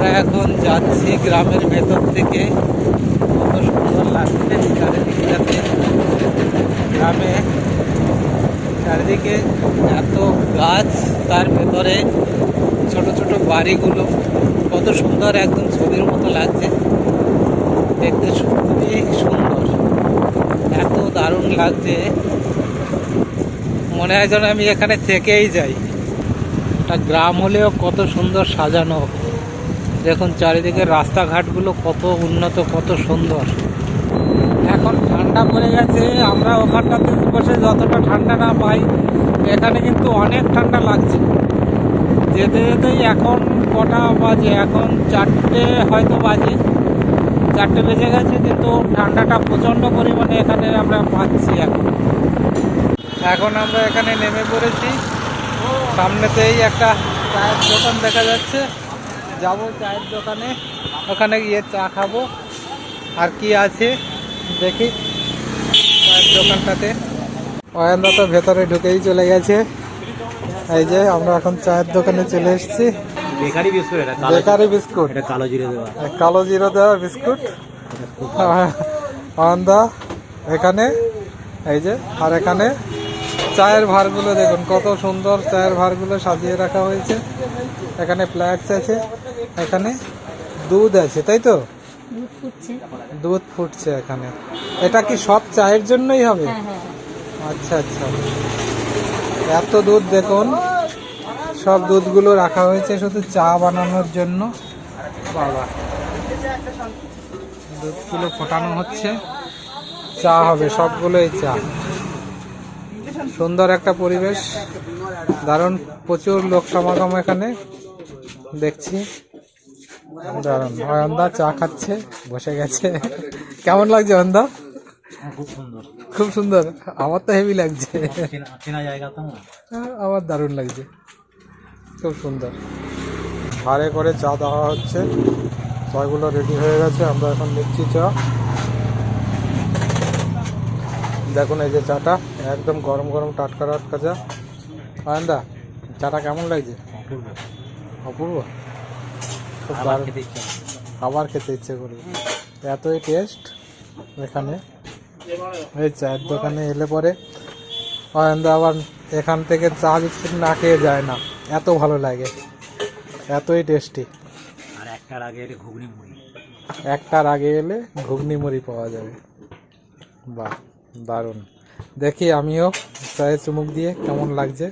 আমরা এখন যাচ্ছি গ্রামের ভেতর থেকে। কত সুন্দর লাগছে চারিদিকটাতে। গ্রামে চারিদিকে এত গাছ, তার ভেতরে ছোট ছোট বাড়িগুলো কত সুন্দর, একদম ছবির মতো লাগছে দেখতে, খুবই সুন্দর, এত দারুণ লাগছে। মনে হয় যেন আমি এখানে থেকেই যাই। একটা গ্রাম হলেও কত সুন্দর সাজানো। দেখুন চারিদিকে রাস্তাঘাটগুলো কত উন্নত, কত সুন্দর। এখন ঠান্ডা পড়ে গেছে, আমরা ওখানটাতে বসে যতটা ঠান্ডা না পাই, এখানে কিন্তু অনেক ঠান্ডা লাগছে। যেতে যেতেই এখন কটা বাজে, এখন 4টে হয়তো বাজে, 4টে বেজে গেছে, কিন্তু ঠান্ডাটা প্রচণ্ড পরিমাণে এখানে আমরা পাচ্ছি। এখন আমরা এখানে নেমে পড়েছি। সামনেতেই একটা চায়ের দোকান দেখা যাচ্ছে, যাবো চায়ের দোকানে, ওখানে গিয়ে চা খাবো। আর কি আছে দেখি চায়ের দোকানটাতে। অয়নদা তো ভেতরে ঢুকেই চলে গেছে। এই যে আমরা এখন চায়ের দোকানে চলে এসেছি। বেকারি বিস্কুট, বেকারি বিস্কুট, এটা কালো জিরে দেওয়া, কালো জিরো দেওয়া বিস্কুট। অয়নদা এখানে, এই যে, আর এখানে চায়ের ভারগুলো দেখুন কত সুন্দর, চায়ের ভারগুলো সাজিয়ে রাখা হয়েছে। এখানে ফ্ল্যাক্স আছে, এখানে দুধ আছে, তাই তো? দুধ ফুটছে এখানে। এটা কি সব চায়ের জন্যই হবে? আচ্ছা আচ্ছা, এত দুধ দেখুন, সব দুধগুলো রাখা হয়েছে শুধু চা বানানোর জন্য। বাবা, দুধগুলো ফোটানো হচ্ছে, চা হবে, সবগুলোই চা। সুন্দর একটা পরিবেশ, দারুণ, প্রচুর লোক সমাগম এখানে দেখছি, দারুণ। অয়নদা চা খাচ্ছে, বসে গেছে। কেমন লাগছে অয়নদা? খুব সুন্দর, খুব সুন্দর, আমার তো হেভি লাগছে। চেনা জায়গা তো আমার দারুণ লাগছে, খুব সুন্দর। ভারে করে চা দেওয়া হচ্ছে, চাগুলো রেডি হয়ে গেছে, আমরা এখন নিচ্ছি চা। দেখুন এই যে চাটা, একদম গরম গরম টাটকা টাটকা চা। অয়নদা, চাটা কেমন লাগছে? অপূর্ব, খুব দারুণ, আবার খেতে ইচ্ছে করবে, এতই টেস্ট এখানে। এই চায়ের দোকানে এলে পরে অয়নদা আবার এখান থেকে চা বিস্কুট না খেয়ে যায় না, এত ভালো লাগে, এতই টেস্টি। আর একটার আগে এলে ঘুগনি মুড়ি, একটার আগে এলে ঘুগনি মুড়ি পাওয়া যাবে। বাহ, দারুণ। দেখি আমিও চায়ে চুমুক দিয়ে কেমন লাগছে।